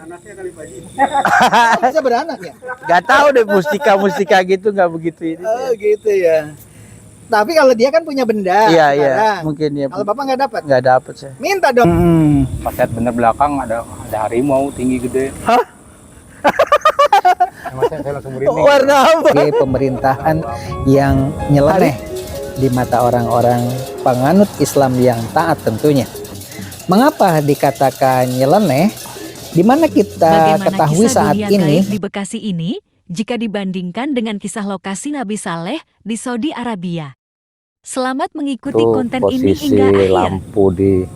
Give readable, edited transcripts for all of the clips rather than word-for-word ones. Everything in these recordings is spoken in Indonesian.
anaknya kali Pak Haji. Bisa beranak ya? Gak tahu deh, mustika gitu nggak begitu ini. Oh gitu ya. Tapi kalau dia kan punya benda Iya, sekarang. mungkin ya. Kalau bapak nggak dapat? Nggak dapet saya. Minta dong. Pas lihat bener belakang ada harimau tinggi gede. Hah? Saya langsung merinding. Warna apa? Sebagai pemerintahan yang nyeleneh di mata orang-orang penganut Islam yang taat tentunya. Mengapa dikatakan nyeleneh? Di mana kita Bagaimana ketahui kisah saat dunia ini gaib di Bekasi ini jika dibandingkan dengan kisah lokasi Nabi Saleh di Saudi Arabia? Selamat mengikuti Itu konten ini posisi hingga akhir. lampu di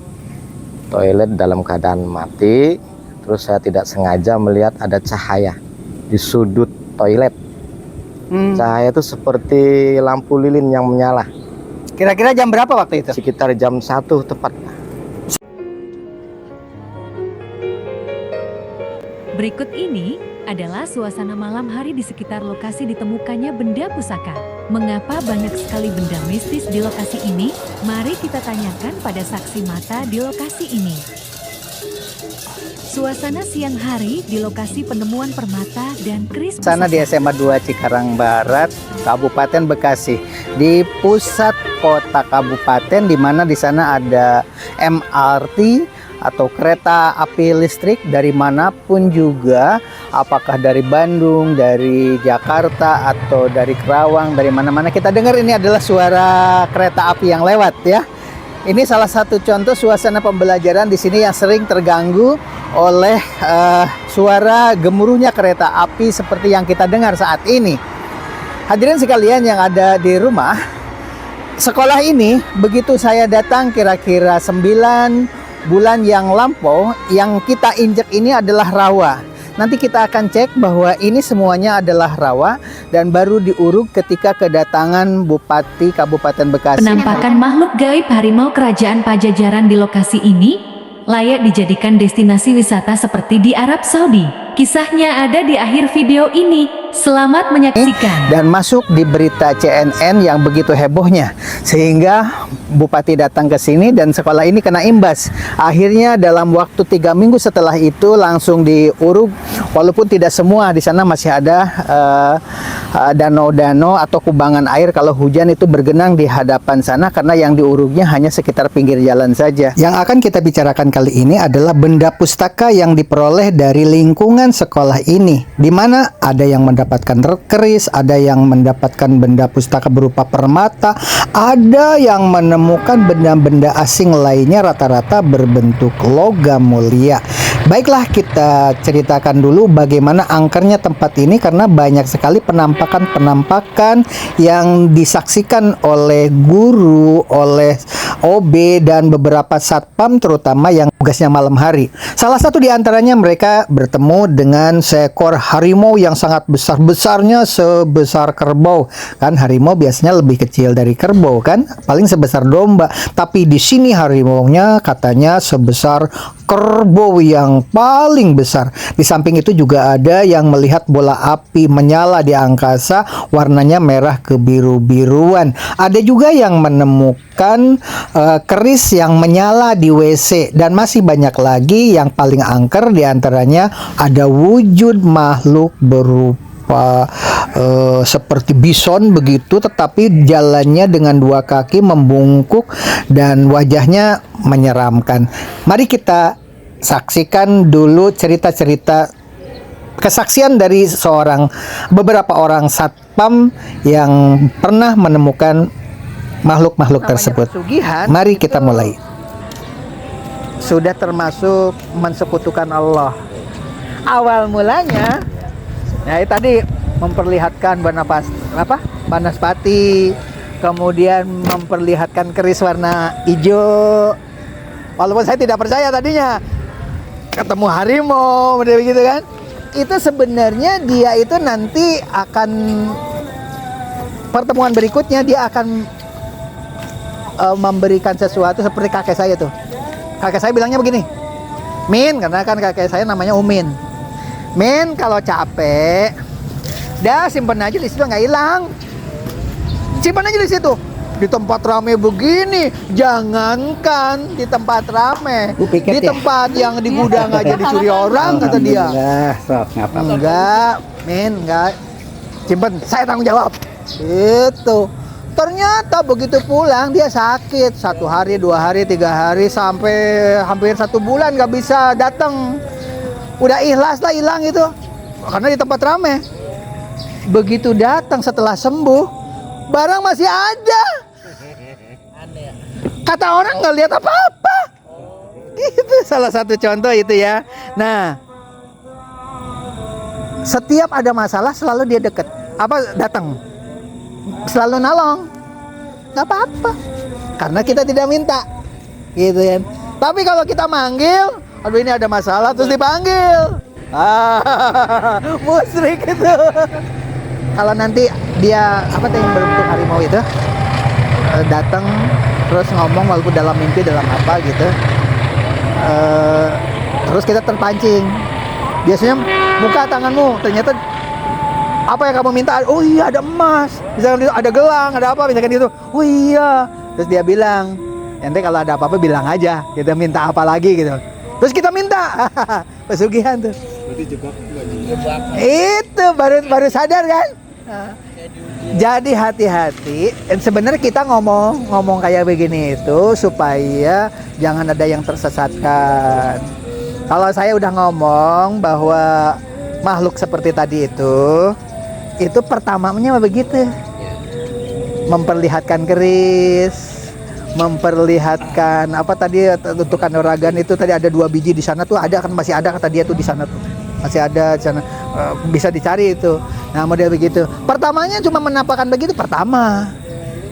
toilet dalam keadaan mati. Terus saya tidak sengaja melihat ada cahaya di sudut toilet. Cahaya itu seperti lampu lilin yang menyala. kira-kira jam berapa waktu itu? Sekitar jam 1 tepat. Berikut ini adalah suasana malam hari di sekitar lokasi ditemukannya benda pusaka. Mengapa banyak sekali benda mistis di lokasi ini? Mari kita tanyakan pada saksi mata di lokasi ini. Suasana siang hari di lokasi penemuan permata dan keris Sana di SMA 2 Cikarang Barat, Kabupaten Bekasi, di pusat kota kabupaten, di mana di sana ada MRT atau kereta api listrik dari manapun juga, apakah dari Bandung, dari Jakarta, atau dari Kerawang, dari mana-mana kita dengar ini adalah suara kereta api yang lewat ya. Ini salah satu contoh suasana pembelajaran di sini yang sering terganggu oleh suara gemuruhnya kereta api seperti yang kita dengar saat ini. Hadirin sekalian yang ada di rumah, sekolah ini begitu saya datang kira-kira 9 bulan yang lampau, yang kita injek ini adalah rawa. Nanti kita akan cek bahwa ini semuanya adalah rawa dan baru diuruk ketika kedatangan Bupati Kabupaten Bekasi. Penampakan makhluk gaib harimau kerajaan Pajajaran di lokasi ini layak dijadikan destinasi wisata seperti di Arab Saudi. Kisahnya ada di akhir video ini. Selamat menyaksikan. Dan masuk di berita CNN yang begitu hebohnya, sehingga Bupati datang ke sini dan sekolah ini kena imbas. Akhirnya dalam waktu 3 minggu setelah itu langsung diuruk, walaupun tidak semua, di sana masih ada danau-danau atau kubangan air kalau hujan itu bergenang di hadapan sana, karena yang diuruknya hanya sekitar pinggir jalan saja. Yang akan kita bicarakan kali ini adalah benda pustaka yang diperoleh dari lingkungan sekolah ini, di mana ada yang mendapatkan keris, ada yang mendapatkan benda pustaka berupa permata, ada yang menemukan benda-benda asing lainnya rata-rata berbentuk logam mulia. Baiklah, kita ceritakan dulu bagaimana angkernya tempat ini, karena banyak sekali penampakan-penampakan yang disaksikan oleh guru, oleh OB dan beberapa satpam terutama yang tugasnya malam hari. Salah satu di antaranya mereka bertemu dengan seekor harimau yang sangat besar-besarnya sebesar kerbau. Kan harimau biasanya lebih kecil dari kerbau kan, paling sebesar domba. Tapi di sini harimaunya katanya sebesar kerbau yang paling besar. Di samping itu juga ada yang melihat bola api menyala di angkasa, warnanya merah kebiru-biruan. Ada juga yang menemukan keris yang menyala di WC, dan masih banyak lagi. Yang paling angker diantaranya ada wujud makhluk berupa seperti bison begitu, tetapi jalannya dengan 2 kaki membungkuk dan wajahnya menyeramkan. Mari kita saksikan dulu cerita-cerita kesaksian dari beberapa orang satpam yang pernah menemukan makhluk-makhluk tersebut. Mari kita mulai. Sudah termasuk mensekutukan Allah. Awal mulanya, ya tadi memperlihatkan banaspati, kemudian memperlihatkan keris warna hijau. Walaupun saya tidak percaya tadinya, ketemu harimau, begitu kan? Itu sebenarnya dia itu nanti akan, pertemuan berikutnya dia akan memberikan sesuatu seperti kakek saya tuh. Kakek saya bilangnya begini, Min, karena kan kakek saya namanya Umin. Min, kalau capek, dah simpen aja di situ, nggak hilang. Simpan aja di situ. Di tempat rame begini, jangankan di tempat rame, Piket di ya? tempat yang di gudang aja dicuri orang, kata dia. Alhamdulillah, sok ngapa. Enggak, Min, enggak. Simpen, saya tanggung jawab. Itu. Ternyata begitu pulang dia sakit 1 hari, 2 hari, 3 hari sampai hampir 1 bulan nggak bisa datang. Udah ikhlas lah hilang itu, karena di tempat rame. Begitu datang setelah sembuh, barang masih ada. Kata orang nggak lihat apa-apa. Itu salah satu contoh itu ya. Nah, setiap ada masalah selalu dia deket. Apa datang? Selalu nolong, nggak apa-apa, karena kita tidak minta, gitu kan. Tapi kalau kita manggil, aduh ini ada masalah, terus dipanggil, musyrik itu. Kalau nanti dia apa tuh yang berbentuk harimau itu datang terus ngomong walaupun dalam mimpi dalam apa gitu, terus kita terpancing. Biasanya buka tanganmu, ternyata apa yang kamu minta? Oh iya ada emas, misalkan ada gelang, ada apa, misalkan gitu. Oh iya, terus dia bilang, nanti kalau ada apa-apa bilang aja, kita minta apa lagi gitu. Terus kita minta, pesugihan tuh. Itu baru sadar kan? Jadi hati-hati. Sebenarnya kita ngomong kayak begini itu supaya jangan ada yang tersesatkan. Kalau saya udah ngomong bahwa makhluk seperti tadi itu pertamanya begitu, memperlihatkan keris, memperlihatkan apa tadi untuk kanuragan itu tadi ada 2 biji di sana tuh ada kan, masih ada kata dia tuh di sana tuh masih ada di sana, bisa dicari itu. Nah model begitu. Pertamanya cuma menampakkan begitu pertama.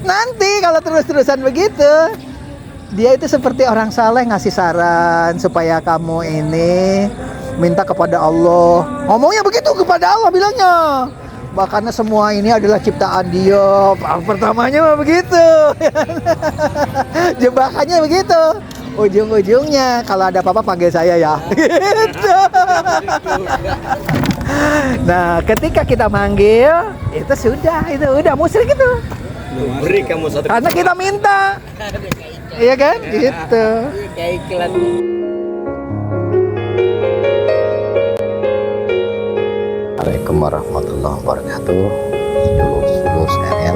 Nanti kalau terus-terusan begitu, dia itu seperti orang saleh ngasih saran supaya kamu ini minta kepada Allah. Ngomongnya begitu kepada Allah bilangnya. Karena semua ini adalah ciptaan dia. Pertamanya mah begitu. Jebakannya begitu. Ujung-ujungnya kalau ada apa-apa panggil saya ya. Gitu. Nah, ketika kita manggil, itu udah musyrik itu. Beri kamu satu. Karena kita minta. Iya kan? Gitu. Kayak iklan. Assalamualaikum warahmatullahi wabarakatuh. Sedulur sekalian,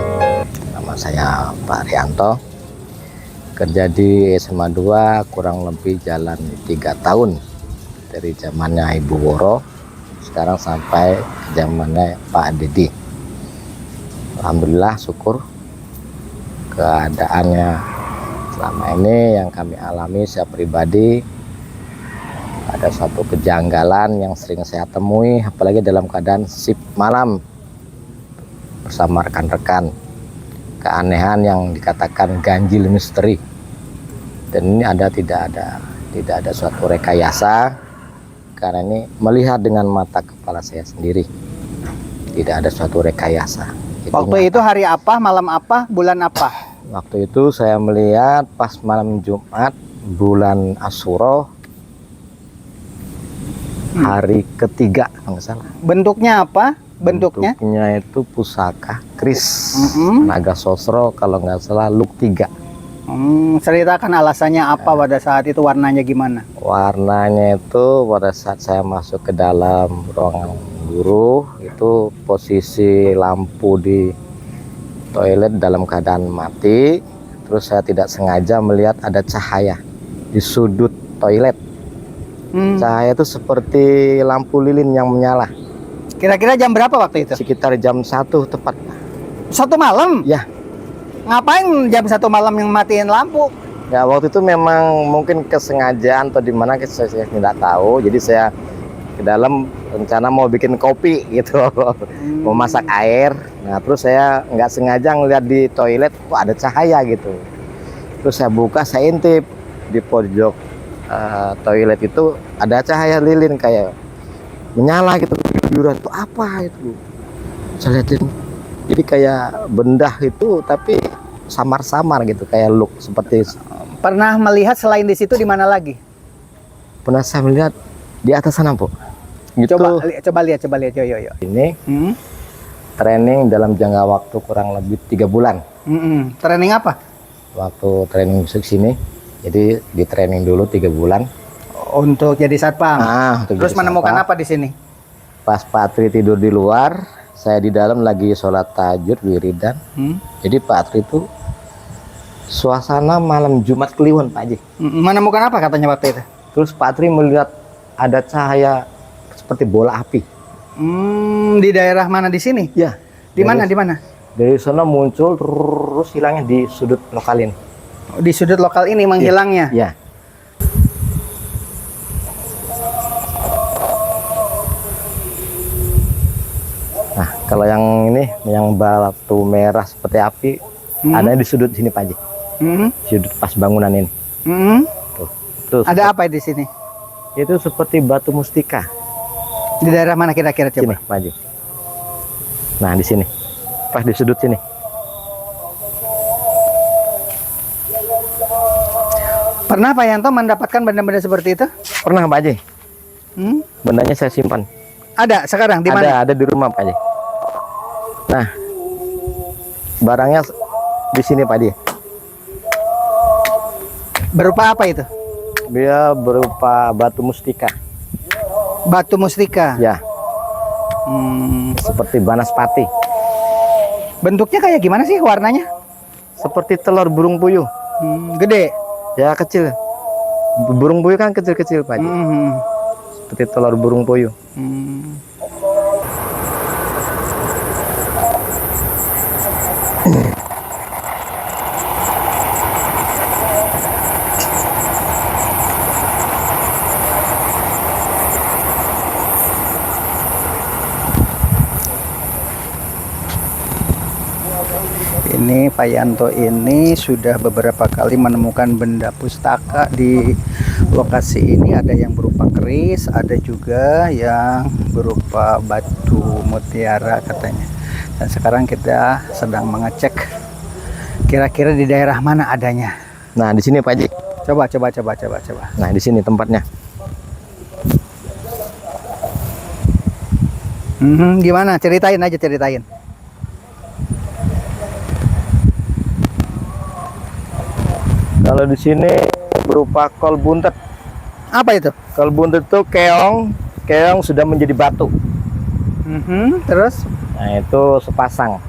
nama saya Pak Rianto. Kerja di SMA 2 kurang lebih jalan 3 tahun. Dari zamannya Ibu Woro, sekarang sampai zamannya Pak Dedi. Alhamdulillah, syukur keadaannya selama ini yang kami alami saya pribadi. Ada suatu kejanggalan yang sering saya temui, apalagi dalam keadaan shift malam bersama rekan-rekan. Keanehan yang dikatakan ganjil misteri. Dan ini tidak ada suatu rekayasa, karena ini melihat dengan mata kepala saya sendiri. Tidak ada suatu rekayasa. Waktu itu hari apa, malam apa, bulan apa? Waktu itu saya melihat pas malam Jumat bulan Asyura, hari ketiga kalau nggak salah. Bentuknya apa? Bentuknya itu pusaka kris naga sosro kalau nggak salah luk 3. Ceritakan alasannya apa pada saat itu, warnanya gimana? Warnanya itu pada saat saya masuk ke dalam ruangan guru itu posisi lampu di toilet dalam keadaan mati. Terus saya tidak sengaja melihat ada cahaya di sudut toilet. Cahaya itu seperti lampu lilin yang menyala. Kira-kira jam berapa waktu itu? Sekitar jam 1 tepat. 1 malam? Ya. Ngapain jam 1 malam yang matiin lampu? Ya waktu itu memang mungkin kesengajaan atau di mana saya tidak tahu. Jadi saya ke dalam rencana mau bikin kopi gitu, mau masak air. Nah terus saya nggak sengaja ngeliat di toilet, kok ada cahaya gitu. Terus saya buka, saya intip di pojok toilet itu ada cahaya lilin kayak menyala gitu. Itu apa itu? Saya lihatin, jadi kayak benda itu tapi samar-samar gitu, kayak look seperti. Pernah melihat selain di situ di mana lagi? Pernah saya melihat di atas sana, Bu. Gitu. Coba lihat, yo. Ini training dalam jangka waktu kurang lebih 3 bulan. Training apa? Waktu training musik sini, jadi di training dulu 3 bulan. Untuk jadi satpam. Untuk Terus jadi menemukan satpam. apa di sini? Pas Pak Tri tidur di luar, saya di dalam lagi sholat tahajud wiridan. Jadi Pak Tri itu suasana malam Jumat Kliwon Pak Haji. Menemukan apa katanya waktu itu? Terus Pak Tri melihat ada cahaya seperti bola api. Di daerah mana di sini? Ya. Di mana? Di mana? Dari sana muncul terus hilangnya di sudut lokal ini. Di sudut lokal ini menghilangnya. Ya. Nah, kalau yang ini, yang batu merah seperti api, ada di sudut sini Pak Haji. Sudut pas bangunan ini. Tuh. Tuh, Ada apa di sini? itu seperti batu mustika. Di daerah mana kira-kira Sini, coba? Pak Haji. Nah, di sini. Pas di sudut sini. Pernah Pak Yanto mendapatkan benda-benda seperti itu? Pernah Pak Haji. Bendanya saya simpan. Ada sekarang di mana? Ada di rumah Pak Haji. Nah, barangnya di sini Pak Haji. Berupa apa itu? Dia berupa batu mustika. Batu mustika. Ya, seperti banaspati. Bentuknya kayak gimana sih warnanya? Seperti telur burung puyuh. Gede. Ya, kecil. Burung puyuh kan kecil-kecil Pak Haji. Seperti telur burung puyuh. Ini Pak Yanto ini sudah beberapa kali menemukan benda pustaka di lokasi ini. Ada yang berupa keris, ada juga yang berupa batu mutiara katanya. Dan sekarang kita sedang mengecek kira-kira di daerah mana adanya. Nah, di sini Pak Haji. Coba. Nah, di sini tempatnya. Gimana? Ceritain. Kalau di sini berupa kol buntet. Apa itu? Kol buntet itu keong sudah menjadi batu. Terus Nah, itu sepasang.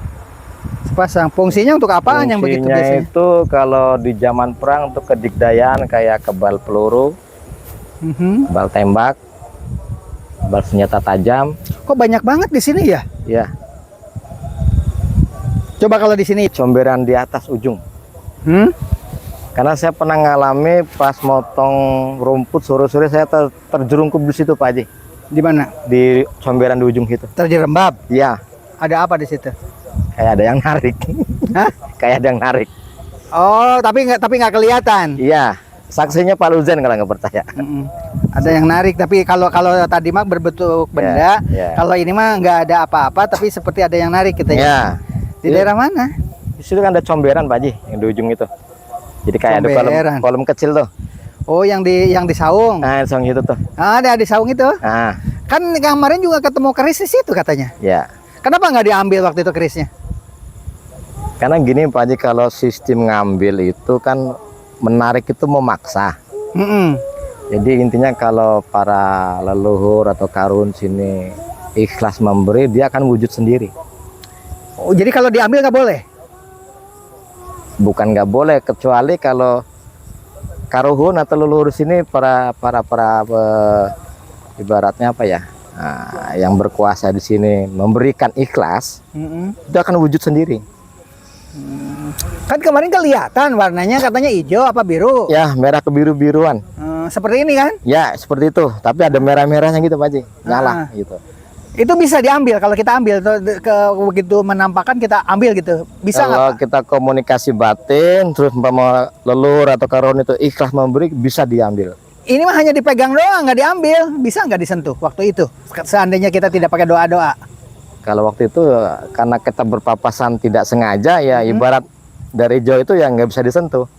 fungsinya untuk apaan yang begitu Fungsinya biasanya? itu kalau di zaman perang untuk kedikdayaan kayak kebal peluru, kebal tembak, kebal senjata tajam. Kok banyak banget di sini ya? Ya, Coba kalau di sini. comberan di atas ujung. Karena saya pernah ngalami pas motong rumput sore-sore saya terjerungkup di situ Pak Haji. Di mana? Di comberan di ujung itu. Terjerembab. Iya, Ada apa di situ? kayak ada yang narik. Hah? Kayak ada yang narik. Oh, tapi nggak kelihatan. Iya, saksinya Pak Luzen kalau nggak percaya. Ada yang narik, tapi kalau tadi mah berbentuk benda, ya. kalau ini mah nggak ada apa-apa, tapi seperti ada yang narik gitu ya. Ya. Di daerah mana? Di situ kan ada comberan Pak Haji yang di ujung itu. Jadi kayak Comberan. ada kolom kecil tuh. Oh, yang di saung. Nah, yang itu tuh. Ada di saung itu. Nah, Kan kemarin juga ketemu keris di situ katanya. ya. Kenapa nggak diambil waktu itu kerisnya? Karena gini Pak Haji, kalau sistem ngambil itu kan menarik itu memaksa. Jadi intinya kalau para leluhur atau karun sini ikhlas memberi, dia akan wujud sendiri. Oh, jadi kalau diambil nggak boleh? Bukan nggak boleh, kecuali kalau karuhun atau leluhur sini para ibaratnya apa ya, yang berkuasa di sini memberikan ikhlas, itu akan wujud sendiri. Kan kemarin kelihatan warnanya katanya hijau apa biru. Ya, merah kebiru-biruan. Seperti ini kan? Ya, seperti itu. Tapi ada merah-merahnya gitu Pak Haji, nyala gitu. Itu bisa diambil kalau kita ambil begitu menampakkan kita ambil gitu. Bisa Kalau nggak? Pak? kita komunikasi batin, terus umpama leluhur atau karun itu ikhlas memberi, bisa diambil. Ini mah hanya dipegang doang, nggak diambil. Bisa nggak disentuh waktu itu? Seandainya kita tidak pakai doa-doa. Kalau waktu itu karena kita berpapasan tidak sengaja, ya ibarat dari jauh itu yang nggak bisa disentuh.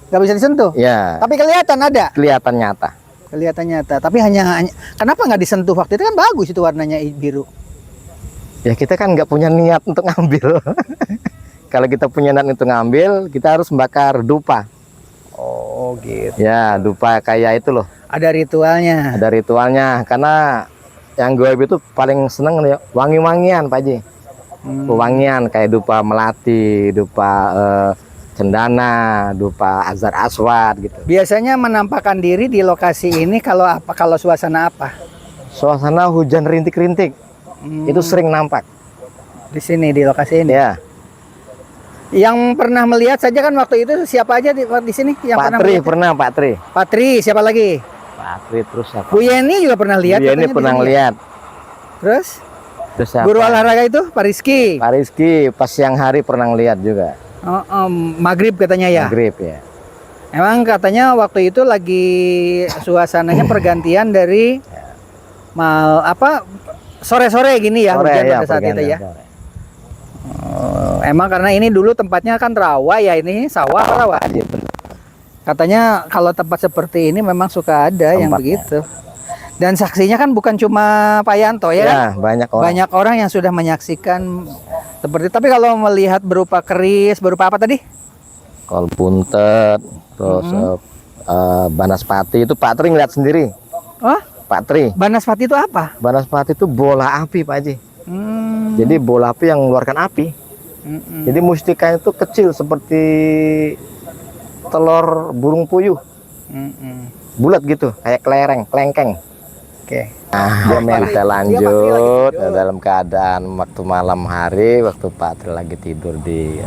Nggak bisa disentuh. Ya, Tapi kelihatan ada. kelihatan nyata. Kelihatan nyata. Tapi hanya kenapa nggak disentuh waktu itu kan bagus itu warnanya biru. Ya kita kan nggak punya niat untuk ngambil. kalau kita punya niat untuk ngambil, kita harus membakar dupa. Oh gitu. Ya, dupa kayak itu loh. Ada ritualnya. Ada ritualnya, karena yang goib itu paling seneng nih wangi-wangian Pak Haji. Wangian kayak dupa melati, dupa cendana, dupa azar aswad gitu. Biasanya menampakkan diri di lokasi ini kalau apa? Kalau suasana apa? Suasana hujan rintik-rintik. Itu sering nampak. Di sini di lokasi ini. Ya, Yang pernah melihat saja kan waktu itu siapa aja di sini yang Pak pernah Tri melihat? pernah, Pak Tri. Pak Tri, siapa lagi? Pak Tri terus siapa? Bu Yeni juga pernah lihat. Iya, ini katanya di pernah sini. lihat. Terus Terus siapa? guru olahraga itu Pak Rizky. Pak Rizky pas siang hari pernah lihat juga. Maghrib katanya ya. Maghrib ya. Emang katanya waktu itu lagi suasananya pergantian dari sore-sore gini ya, Sore hujan ya, pada saat itu pergantian ya. sore. Emang karena ini dulu tempatnya kan rawa ya, ini sawah apa rawa? Iya, benar. Katanya kalau tempat seperti ini memang suka ada yang Tempatnya. begitu. Dan saksinya kan bukan cuma Pak Yanto ya, kan? Ya, banyak orang. Banyak orang yang sudah menyaksikan seperti. Tapi kalau melihat berupa keris, berupa apa tadi? Kol buntet, terus banaspati itu Pak Tri ngeliat sendiri. Oh, Pak Tri. Banaspati itu apa? Banaspati itu bola api Pak Haji. Hmm, Jadi bola api yang mengeluarkan api. Jadi mustikanya itu kecil seperti telur burung puyuh. Bulat gitu, kayak kelengkeng. Oke. Nah, dia main kita lanjut dalam keadaan waktu malam hari, waktu Pak Tri lagi tidur di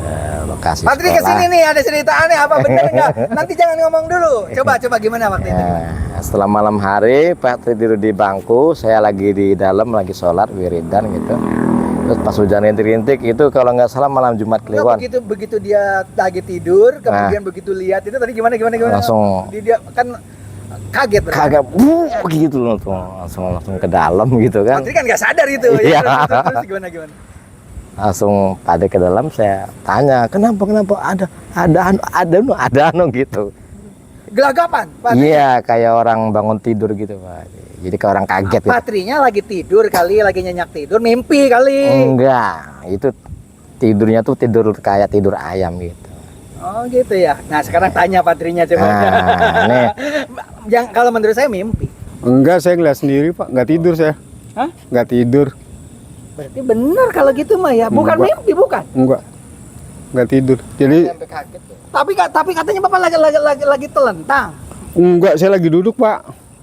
lokasi Pak Tri sekolah. kesini nih, ada cerita aneh apa bener nggak? Nanti jangan ngomong dulu. Coba gimana waktu itu? Nah, setelah malam hari Pak Tri tidur di bangku, saya lagi di dalam lagi sholat wiridan gitu. Terus pas hujan rintik-rintik itu kalau nggak salah malam Jumat Kliwon. Begitu dia lagi tidur, kemudian begitu lihat itu tadi gimana? Langsung dia kan kaget. kagak gitu loh tuh, langsung ke dalam gitu kan. Pak Tri kan nggak sadar itu. Iya. Ya, terus gimana? Langsung pada ke dalam saya tanya kenapa ada gitu. Gelagapan, Pak Tri. Iya, kayak orang bangun tidur gitu Pak. Jadi kayak orang kaget gitu. Pak Trinya lagi tidur kali, lagi nyenyak tidur, mimpi kali. Enggak, itu tidurnya tuh tidur kayak tidur ayam gitu. Oh gitu ya. Nah sekarang tanya Pak Trinya coba. Nah, nih. Yang kalau menurut saya mimpi. Enggak, saya ngeliat sendiri Pak, nggak tidur saya. Hah? Nggak tidur, Berarti benar kalau gitu mah ya. Bukan Enggak. mimpi, bukan. nggak tidur. Jadi Tapi katanya Bapak lagi telentang. enggak, saya lagi duduk Pak.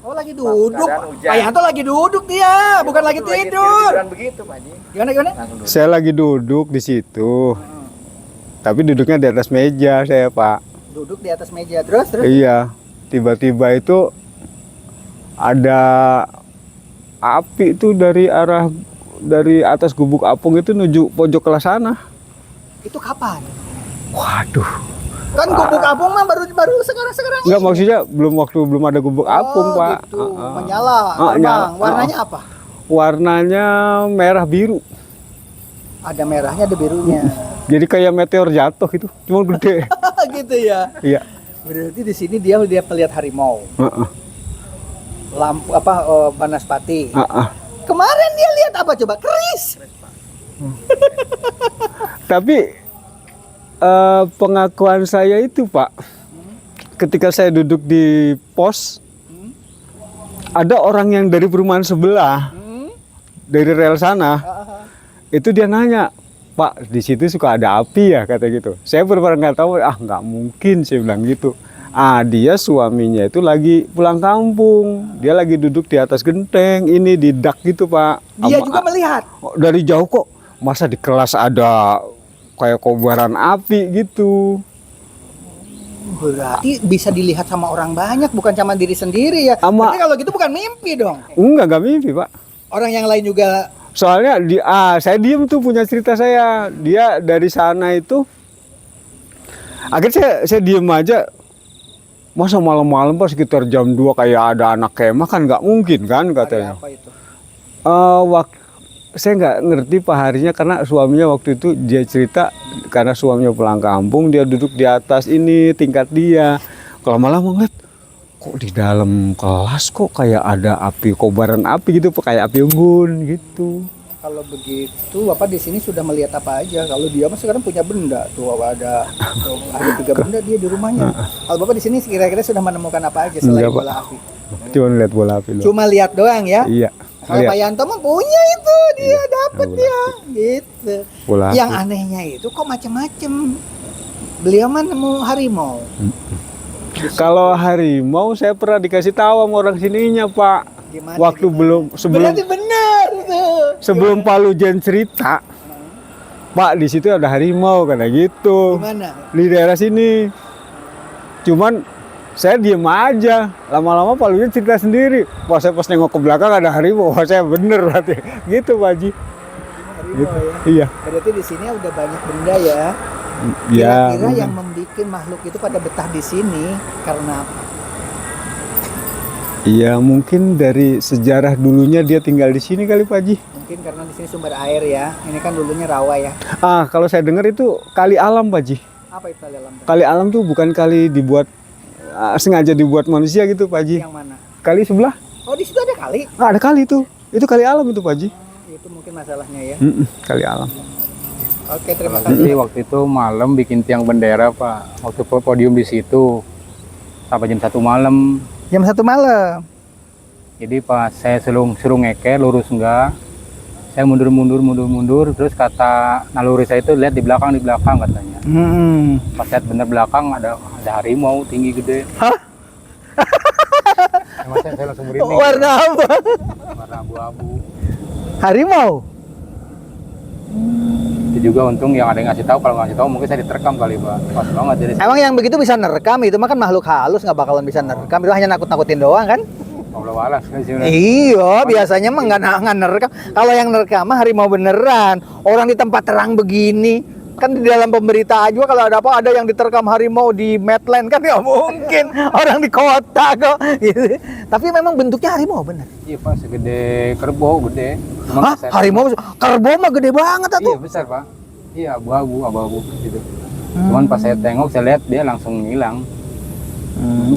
Oh lagi duduk. Pak Yanto lagi duduk dia, bukan lagi tidur. begitu, Pak Haji. Gimana? Saya lagi duduk di situ. Tapi duduknya di atas meja saya Pak. Duduk di atas meja terus. Iya, tiba-tiba itu ada api itu dari atas gubuk apung itu menuju pojok kelas sana. Itu kapan? Waduh. Kan gubuk apung mah baru sekarang Enggak, maksudnya belum ada gubuk apung Pak. Gitu. Menyala, terbang. nyala. Warnanya apa? Warnanya merah biru. Ada merahnya, ada birunya. Jadi kayak meteor jatuh gitu, cuma gede. Gitu ya. Iya. Berarti di sini dia melihat harimau. Lampu banaspati. Kemarin dia lihat apa coba? Keris. Tapi pengakuan saya itu Pak, ketika saya duduk di pos, ada orang yang dari perumahan sebelah, dari rel sana, itu dia nanya, Pak, di situ suka ada api ya, kata gitu. Saya benar-benar nggak tahu, nggak mungkin, saya bilang gitu. Dia suaminya itu lagi pulang kampung, dia lagi duduk di atas genteng, ini di dak gitu Pak. Dia juga melihat. Dari jauh kok, masa di kelas ada kayak kobaran api gitu. Berarti bisa dilihat sama orang banyak, bukan cuma diri sendiri ya. Sama- Berarti kalau gitu bukan mimpi dong. Nggak mimpi Pak. Orang yang lain juga. Soalnya saya diem tuh punya cerita saya. Dia dari sana itu, akhirnya saya diem aja. Masa malam-malam Pak sekitar jam 2 kayak ada anak kemah kan nggak mungkin kan katanya. Apa itu? Saya nggak ngerti Pak harinya karena suaminya waktu itu dia cerita karena suaminya pulang kampung dia duduk di atas ini tingkat dia. Kalau malah ngeliat kok di dalam kelas kok kayak ada api kobaran api gitu Pak, kayak api unggun gitu. Kalau begitu, Bapak di sini sudah melihat apa aja? Kalau dia mah sekarang punya benda tuh, ada 3 benda dia di rumahnya. Kalau Bapak di sini kira-kira sudah menemukan apa aja selain Enggak, Pak. bola api? Cuma lihat bola api loh. Cuma lihat doang ya. Iya. Kalau Lihat Pak Yanto mah punya itu, dia dapat bola dia, gitu. bola Yang api. anehnya itu kok macam-macam. Beliau mah nemu harimau. Kalau harimau saya pernah dikasih tahu sama orang sininya, Pak. Gimana, Waktu gimana? sebelum Berarti benar itu. sebelum Pak Lujen cerita, Pak di situ ada harimau kayak gitu. Gimana? Di daerah sini. Cuman saya diem aja. Lama-lama Pak Lujen cerita sendiri. Pas saya nengok ke belakang ada harimau. Wah, saya bener berarti. Gitu Pak Haji. Harimau Gitu. ya. Iya. Berarti di sini udah banyak benda ya. Ya. Kira-kira yang membuat makhluk itu pada betah di sini karena apa? Iya, mungkin dari sejarah dulunya dia tinggal di sini kali Pak Haji. Mungkin karena di sini sumber air ya. Ini kan dulunya rawa ya. Ah, kalau saya dengar itu kali alam Pak Haji. Apa itu dalam? Kali alam tuh bukan kali dibuat sengaja dibuat manusia gitu Pak Haji. Yang mana? Kali sebelah. Oh, di situ ada kali. Ah, ada kali itu. Itu kali alam itu Pak Haji. Itu mungkin masalahnya ya. Kali alam. Oke, terima kasih. Jadi waktu itu malam bikin tiang bendera Pak. Waktu podium di situ sampai jam 1 malam. Jam 1 malam. Jadi pas saya suruh ngeke lurus enggak, saya mundur, terus kata naluri saya itu lihat di belakang katanya. Pas lihat bener belakang ada harimau tinggi gede. Hah? Emang saya langsung merinding. Warna apa? Warna abu-abu. Harimau. Itu juga untung yang ada yang ngasih tahu. Kalau nggak ngasih tahu mungkin saya diterkam kali Pak. Pas banget jadi. Emang yang begitu bisa nerekam? Itu mah kan makhluk halus, nggak bakalan bisa nerekam. Itu hanya nakut-nakutin doang kan? Allah walas kan sih. Iya, biasanya mah nggak nerekam. Kalau yang nerekam mah harimau beneran. Orang di tempat terang begini, kan di dalam pemberitaan juga kalau ada apa ada yang diterkam harimau di Medland kan nggak mungkin. Orang di kota kok. Gitu. Tapi memang bentuknya harimau bener. Iya Pak, segede kerbau gede. Hah? Harimau? Kerbau mah gede banget Iya atuh. besar Pak. Iya abu-abu gitu. Cuman pas saya tengok saya lihat dia langsung hilang.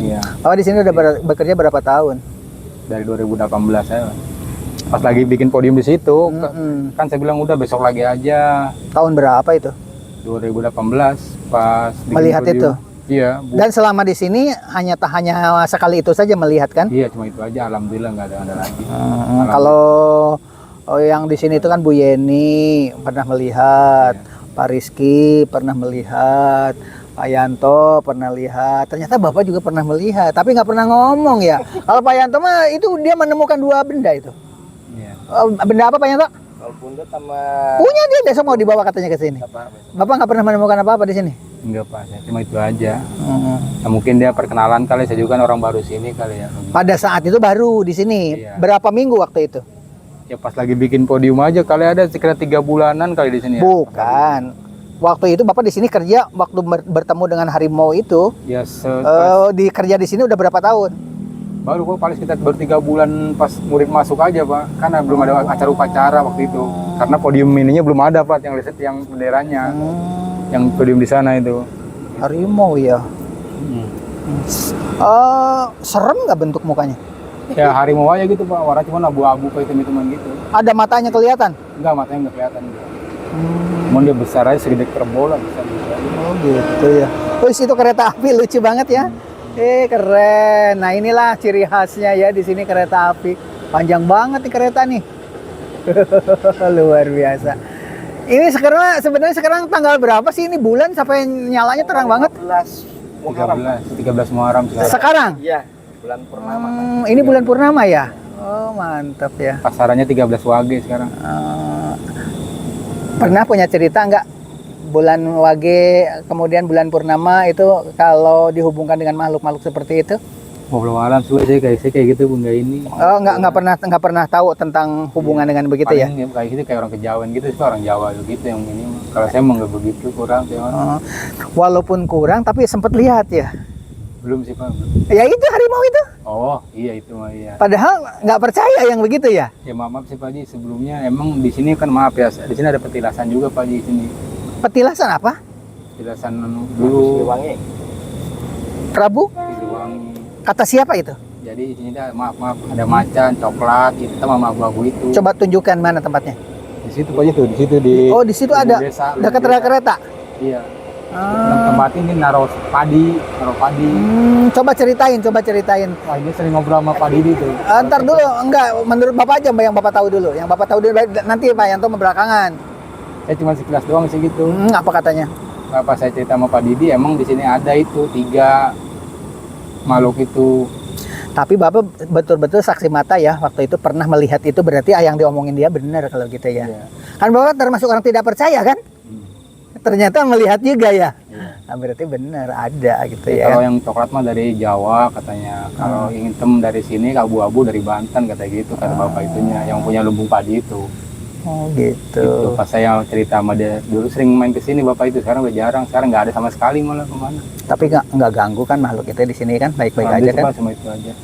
Iya. Oh, di sini udah bekerja berapa tahun? Dari 2018 saya pas lagi bikin podium di situ kan saya bilang udah besok lagi aja. Tahun berapa itu? 2018 pas bikin Melihat podium. itu? Iya Dan selama di sini hanya sekali itu saja melihat kan? iya cuma itu aja, alhamdulillah nggak ada lagi. Kalau yang di sini itu kan Bu Yeni pernah melihat, Pak Rizky pernah melihat, Pak Yanto pernah lihat, ternyata Bapak juga pernah melihat, tapi nggak pernah ngomong ya. Kalau Pak Yanto mah itu dia menemukan 2 benda itu. Iya. Benda apa Pak Yanto? Kalau bunda sama Punya dia besok mau dibawa katanya ke sini. Bapak nggak pernah menemukan apa-apa di sini? Enggak Pak, saya cuma itu aja. Ya, mungkin dia perkenalan kali, saya juga kan orang baru sini kali ya. Pada saat itu baru di sini. Iya. Berapa minggu waktu itu? Ya pas lagi bikin podium aja kali ada sekitar 3 bulanan kali di sini ya. Bukan. Waktu itu Bapak di sini kerja waktu bertemu dengan harimau itu. Ya Kerja di sini udah berapa tahun? baru kok paling sekitar 3 bulan pas murid masuk aja Pak. Karena belum ada acara upacara waktu itu. Karena podium ininya belum ada Pak yang riset yang benderanya. Yang podium di sana itu. Harimau ya. Serem nggak bentuk mukanya? Ya harimau aja gitu Pak, warna cuma abu-abu kayak hitam-hitaman gitu. Ada matanya kelihatan? Enggak, matanya nggak kelihatan. Cuman dia besar aja segede kerbau lah besar. Oh gitu ya. Terus itu kereta api lucu banget ya. Keren. Nah inilah ciri khasnya ya di sini kereta api. Panjang banget nih kereta nih. Luar biasa. Ini sebenarnya sekarang tanggal berapa sih ini bulan sampai nyalanya terang banget? 13 Muharram sekarang. Sekarang? Iya, bulan purnama. Ini bulan purnama ya? Oh mantap ya. Pasarannya 13 Wage sekarang. Pernah punya cerita nggak bulan Wage kemudian bulan purnama itu kalau dihubungkan dengan makhluk-makhluk seperti itu? Ngobrol alam saya kayak gitu bunda ini. Oh nggak pernah tahu tentang hubungan dengan begitu ya? Paling kayak gitu kayak orang kejawen gitu, itu orang Jawa gitu yang ini. Kalau saya emang nggak begitu, kurang sih. Walaupun kurang tapi sempat lihat ya? Belum sih Pak. Ya itu harimau itu. Oh iya itu mah iya. Padahal nggak percaya yang begitu ya? Ya maaf sih Pak Ji, sebelumnya emang di sini kan maaf ya, di sini ada petilasan juga Pak Ji di sini. Petilasan apa? Petilasan dulu. Wangi. Prabu? Siliwangi. Kata siapa itu? Jadi di sini ada maaf ada macan, coklat, hitam sama abu-abu itu. Coba tunjukkan mana tempatnya. Di situ pokoknya tuh, di situ di. Oh, di situ ada desa, dekat desa. rel kereta. Iya. Tempat ini naruh padi. Coba ceritain. Wah, ini sering ngobrol sama Pak Didi tuh. Ntar dulu, enggak, menurut Bapak aja yang Bapak tahu dulu. Yang Bapak tahu dulu, nanti Pak Yanto belakangan. Saya cuma sekilas doang sih gitu. Apa katanya? Pas saya cerita sama Pak Didi, emang di sini ada itu 3 makhluk itu. Tapi Bapak betul-betul saksi mata ya, waktu itu pernah melihat itu, berarti yang diomongin dia benar kalau gitu ya. Iya. Kan Bapak termasuk orang tidak percaya kan? Ternyata melihat juga ya. Nah, berarti benar ada gitu ya. Kalau yang coklat mah dari Jawa katanya. Kalau yang hitam dari sini, abu-abu dari Banten kata gitu kata bapak itunya yang punya lumbung padi itu. Oh gitu. Gitu. Pas saya cerita sama dia dulu sering main ke sini bapak itu, sekarang udah jarang, sekarang nggak ada sama sekali malah kemana. Tapi nggak ganggu kan makhluk itu di sini kan, baik-baik aja kan. Cuma itu aja.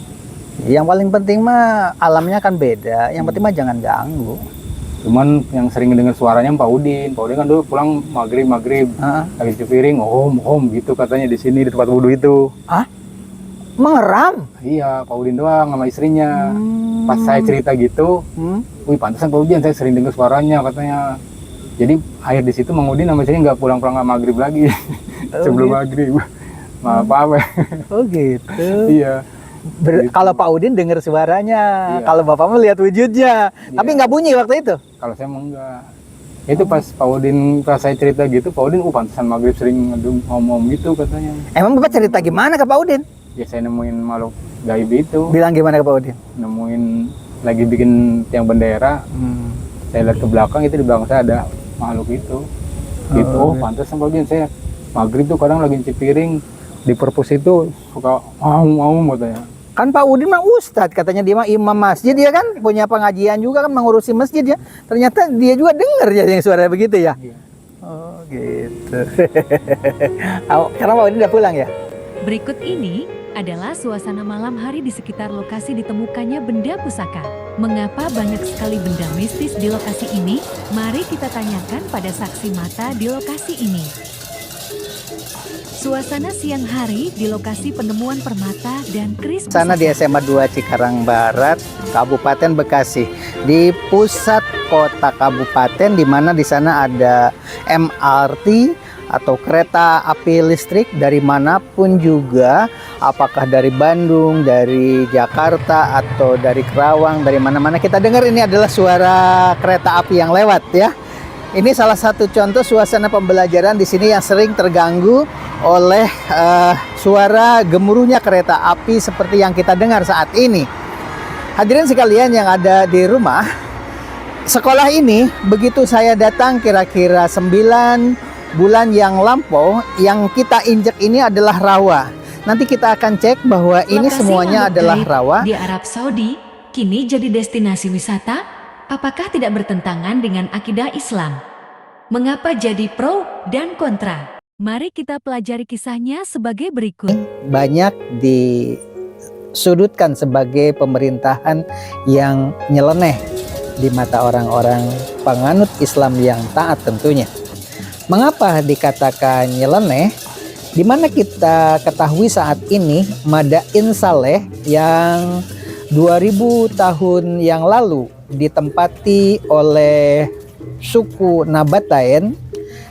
Yang paling penting mah alamnya kan beda. Yang penting mah jangan ganggu. Cuman yang sering dengar suaranya Pak Udin kan dulu pulang maghrib lagi cuci piring, om gitu katanya di sini di tempat wudhu itu. Mengeram? Iya, Pak Udin doang sama istrinya. Pas saya cerita gitu, wih pantesan Pak Udin, saya sering dengar suaranya katanya. Jadi akhir di situ Mang Udin sama istrinya nggak pulang maghrib lagi. Sebelum maghrib. Maaf. Oh gitu. Iya. Kalau Pak Udin dengar suaranya, kalau Bapak melihat wujudnya, tapi nggak bunyi waktu itu. Kalau saya mau enggak. Itu pas Pak Udin, pas saya cerita gitu, Pak Udin, pantesan maghrib sering ngomong gitu katanya. Emang Bapak cerita gimana ke Pak Udin? Ya saya nemuin makhluk gaib itu. Bilang gimana ke Pak Udin? Nemuin lagi bikin tiang bendera. Saya lihat ke belakang, itu di belakang saya ada makhluk itu. Gitu, pantesan Pak Udin, saya maghrib tuh kadang lagi cuci piring di perpus itu suka katanya. Kan Pak Udin mah ustadz, katanya dia mah imam masjid ya kan, punya pengajian juga kan, mengurusi masjid ya. Ternyata dia juga dengar ya yang suara begitu ya. Iya. Oh gitu. Karena Pak Udin udah pulang ya. Berikut ini adalah suasana malam hari di sekitar lokasi ditemukannya benda pusaka. Mengapa banyak sekali benda mistis di lokasi ini? Mari kita tanyakan pada saksi mata di lokasi ini. Suasana siang hari di lokasi penemuan permata dan keris Sana di SMA 2 Cikarang Barat, Kabupaten Bekasi, di pusat kota kabupaten, di mana di sana ada MRT atau kereta api listrik dari manapun juga, apakah dari Bandung, dari Jakarta, atau dari Kerawang, dari mana-mana kita dengar ini adalah suara kereta api yang lewat ya. Ini salah satu contoh suasana pembelajaran di sini yang sering terganggu oleh suara gemuruhnya kereta api seperti yang kita dengar saat ini. Hadirin sekalian yang ada di rumah, sekolah ini begitu saya datang kira-kira 9 bulan yang lampau, yang kita injek ini adalah rawa. Nanti kita akan cek bahwa ini Lokasi semuanya makhluk adalah gaib rawa. di Arab Saudi kini jadi destinasi wisata. Apakah tidak bertentangan dengan akidah Islam? Mengapa jadi pro dan kontra? Mari kita pelajari kisahnya sebagai berikut. Banyak disudutkan sebagai pemerintahan yang nyeleneh di mata orang-orang penganut Islam yang taat tentunya. Mengapa dikatakan nyeleneh? Di mana kita ketahui saat ini Madain Saleh yang 2000 tahun yang lalu ditempati oleh suku Nabatain,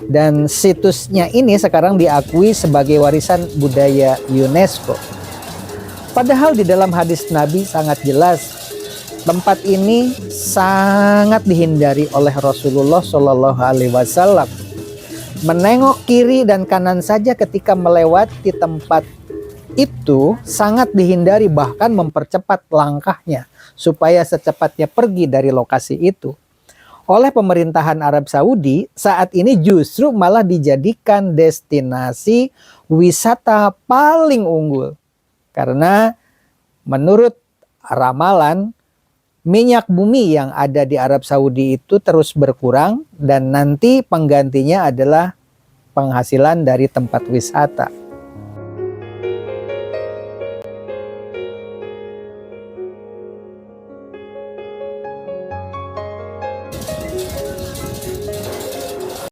dan situsnya ini sekarang diakui sebagai warisan budaya UNESCO. Padahal di dalam hadis Nabi sangat jelas tempat ini sangat dihindari oleh Rasulullah Shallallahu Alaihi Wasallam. Menengok kiri dan kanan saja ketika melewati tempat itu sangat dihindari, bahkan mempercepat langkahnya supaya secepatnya pergi dari lokasi itu. Oleh pemerintahan Arab Saudi saat ini justru malah dijadikan destinasi wisata paling unggul. Karena menurut ramalan minyak bumi yang ada di Arab Saudi itu terus berkurang dan nanti penggantinya adalah penghasilan dari tempat wisata.